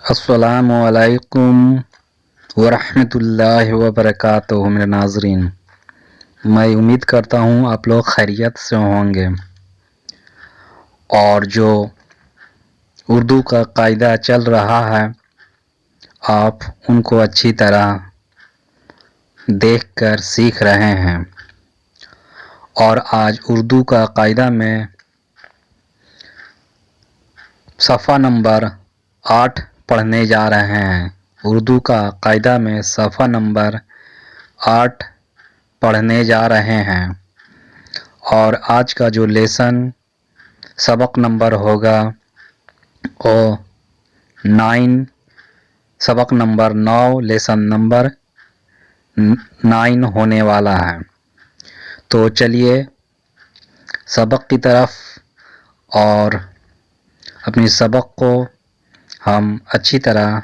السلام علیکم ورحمۃ اللہ وبرکاتہ میرے ناظرین، میں امید کرتا ہوں آپ لوگ خیریت سے ہوں گے اور جو اردو کا قاعدہ چل رہا ہے آپ ان کو اچھی طرح دیکھ کر سیکھ رہے ہیں۔ اور آج اردو کا قاعدہ میں صفحہ نمبر 8 پڑھنے جا رہے ہیں۔ اردو کا قاعدہ میں صفحہ نمبر 8 پڑھنے جا رہے ہیں اور آج کا جو لیسن سبق نمبر ہوگا وہ 9، سبق نمبر 9، لیسن نمبر 9 ہونے والا ہے۔ تو چلیے سبق کی طرف اور اپنی سبق کو ہم اچھی طرح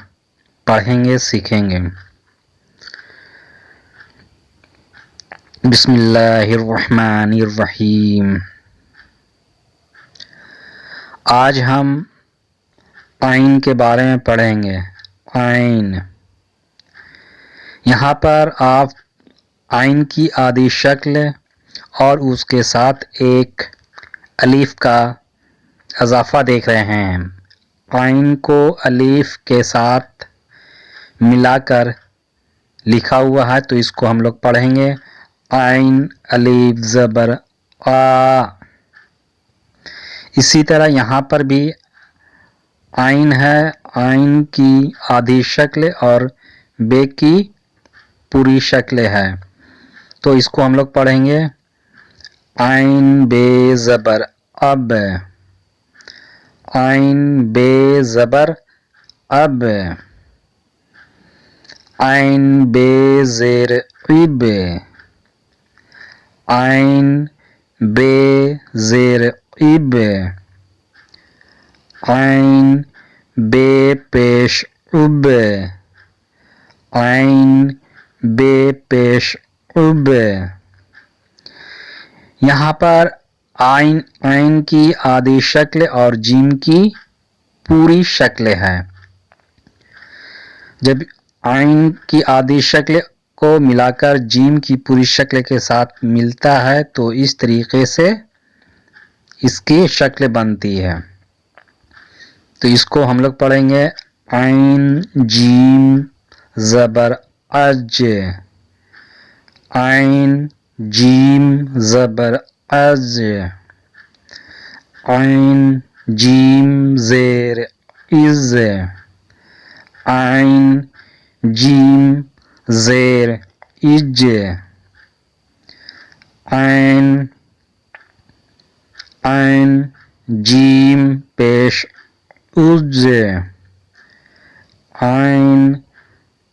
پڑھیں گے، سیکھیں گے۔ بسم اللہ الرحمن الرحیم۔ آج ہم عین کے بارے میں پڑھیں گے۔ عین، یہاں پر آپ عین کی آدھی شکل اور اس کے ساتھ ایک الف کا اضافہ دیکھ رہے ہیں۔ عین کو الف کے ساتھ ملا کر لکھا ہوا ہے تو اس کو ہم لوگ پڑھیں گے عین الف زبر آ۔ اسی طرح یہاں پر بھی عین ہے، عین کی آدھی شکل اور بے کی پوری شکل ہے تو اس کو ہم لوگ پڑھیں گے عین بے زبر اب، عین بے زبر اب، عین بے زیر عب، عین بے زیر عب، عین بے پیش عب، عین بے پیش عب۔ یہاں پر عین کی آدھی شکل اور جیم کی پوری شکل ہے۔ جب عین کی آدھی شکل کو ملا کر جیم کی پوری شکل کے ساتھ ملتا ہے تو اس طریقے سے اس کی شکل بنتی ہے۔ تو اس کو ہم لوگ پڑھیں گے عین جیم زبر اج، عین جیم زبر از، عین جیم زیر از، عین جیم زیر اج، عین جیم پیش اج، عین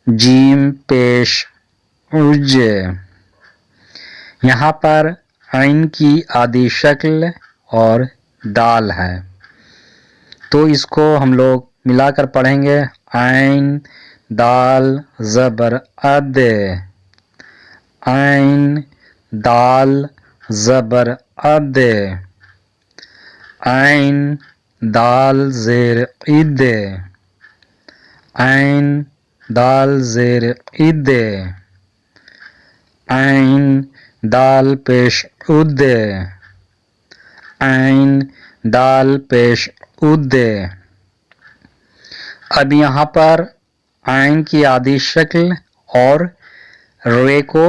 جیم پیش اج۔ یہاں پر عین کی آدھی شکل اور دال ہے تو اس کو ہم لوگ ملا کر پڑھیں گے عین دال زبر اد، عین دال زبر اد، عین دال زیر اد، عین دال زیر اد، عین دال پیش اد، عین دال پیش اد۔ اب یہاں پر عین کی آدھی شکل اور رے کو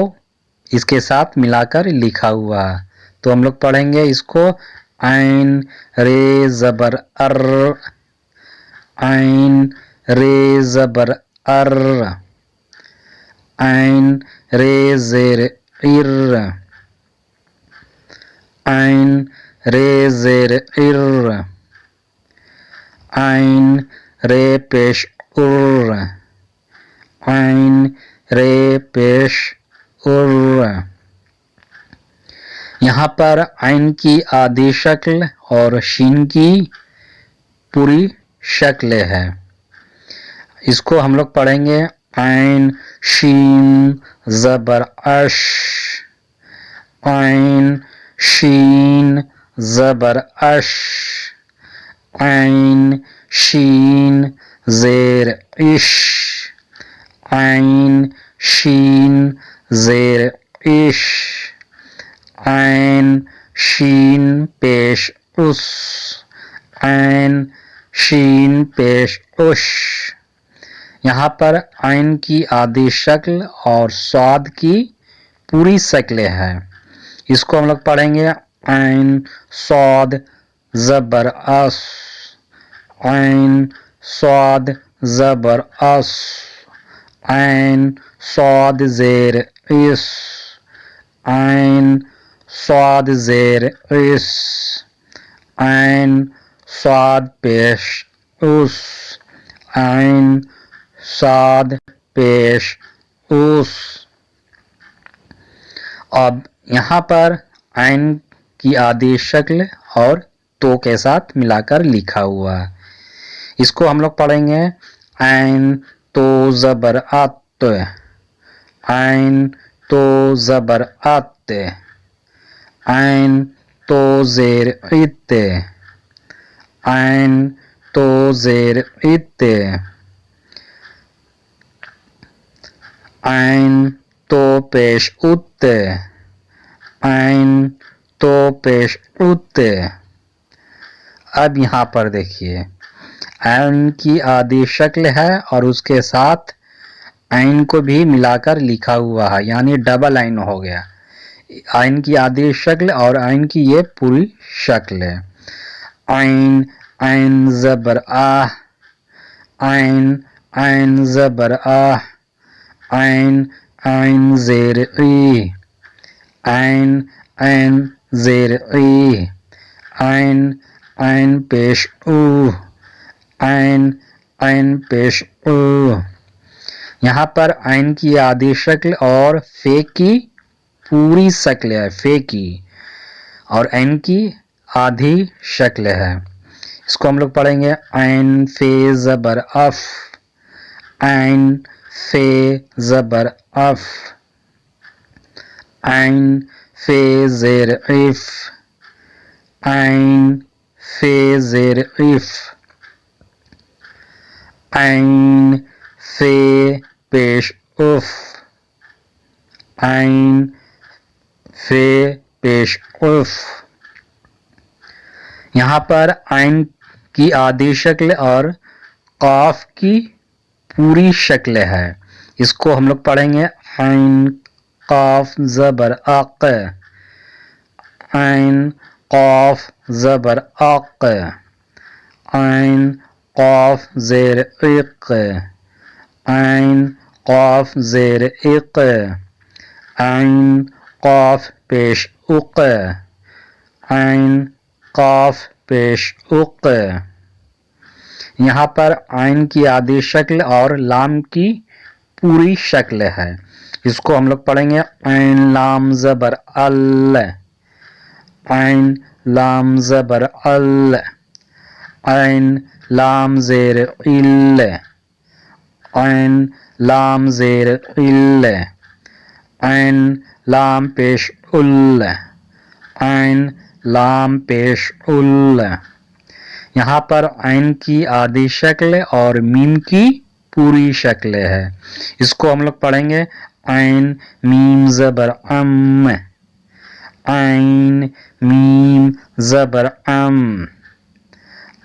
اس کے ساتھ ملا کر لکھا ہوا ہے تو ہم لوگ پڑھیں گے اس کو عین رے زبر ار، عین رے زبر ار، عین رے زیر ار، عین رے زیر ار، عین رے پیش ار، عین رے پیش ار۔ یہاں پر عین کی آدھی شکل اور شین کی پوری شکل ہے، اس کو ہم لوگ پڑھیں گے عین شین زبر اش، عین شین زبر اش، عین شین زیر اش، عین شین زیر اش، عین شین پیش اس، عین شین پیش اش۔ یہاں پر عین کی آدھی شکل اور صاد کی پوری شکلیں ہے، اس کو ہم لوگ پڑھیں گے عین صاد زبر اس، عین صاد زبر اس، عین صاد زیر اس، عین صاد زیر اس، عین صاد پیش اس، عین صاد پیش اس۔ اب یہاں پر عین کی آدھی شکل اور تو کے ساتھ ملا کر لکھا ہوا ہے، اس کو ہم لوگ پڑھیں گے عین تو زبر ات، عین تو زبر ات، عین تو زیر ات، عین تو زیر ات، عین تو پیش ات، عین تو پیش ات۔ اب یہاں پر دیکھیے عین کی آدھی شکل ہے اور اس کے ساتھ عین کو بھی ملا کر لکھا ہوا ہے، یعنی ڈبل عین ہو گیا، عین کی آدھی شکل اور عین کی یہ پوری شکل ہے۔ عین عین زبر آ، عین عین زبر آ، عین عین زیر ای، عین عین زیر ای، عین عین پیش او، عین عین پیش او۔ یہاں پر عین کی آدھی شکل اور فے کی پوری شکل ہے، فے کی اور عین کی آدھی شکل ہے، اس کو ہم لوگ پڑھیں گے عین فے زبر اف، عین فے زبر اف، عین فے زیر اف، عین فے زیر اف، عین فے پیش اف، عین فے پیش اف۔ یہاں پر عین کی آدھی شکل اور قاف کی پوری شکل ہے، اس کو ہم لوگ پڑھیں گے عین قاف زبر اق، عین قاف زبر اق، عین قاف زیر اق، عین قاف زیر اق، عین قاف پیش اق، عین قاف پیش اق۔ یہاں پر عین کی آدھی شکل اور لام کی پوری شکل ہے، اس کو ہم لوگ پڑھیں گے عین لام زبر ال، عین لام زبر ال، عین لام زیر ال، عین لام زیر ال، عین لام پیش ال، عین لام پیش ال۔ یہاں پر عین کی آدھی شکل اور میم کی پوری شکل ہے، اس کو ہم لوگ پڑھیں گے عین میم زبر ام، عین میم زبر ام،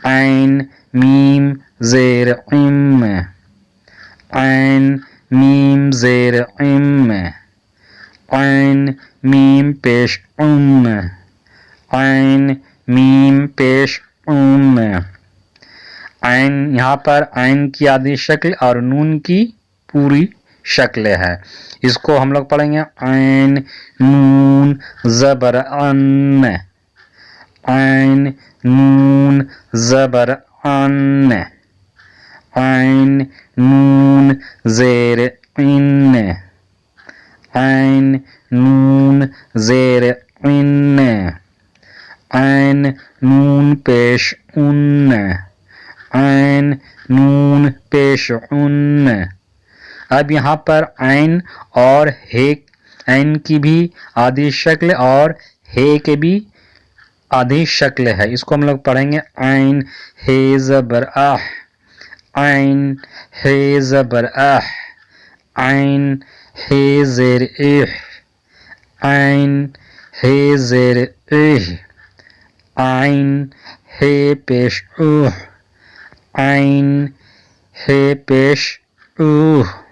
عین میم زیر ام، عین میم زیر ام، عین میم پیش ام، عین میم پیش ام۔ عین یہاں پر عین کی آدھی شکل اور نون کی پوری شکل ہے، اس کو ہم لوگ پڑھیں گے عین نون زبر ان، عین نون زبر ان، عین نون زیر ان، عین نون زیر ان، عین نون پیش ان، عین نون پیش ان۔ اب یہاں پر عین اور ہے، عین کی بھی آدھی شکل اور ہے کے بھی آدھی شکل ہے، اس کو ہم لوگ پڑھیں گے عین ہے زبر اح، عین ہے زبر اح، عین ہے زیر اح، عین ہے زیر اح، عین ہے پیش اوہ، عین ہے پیش اوہ.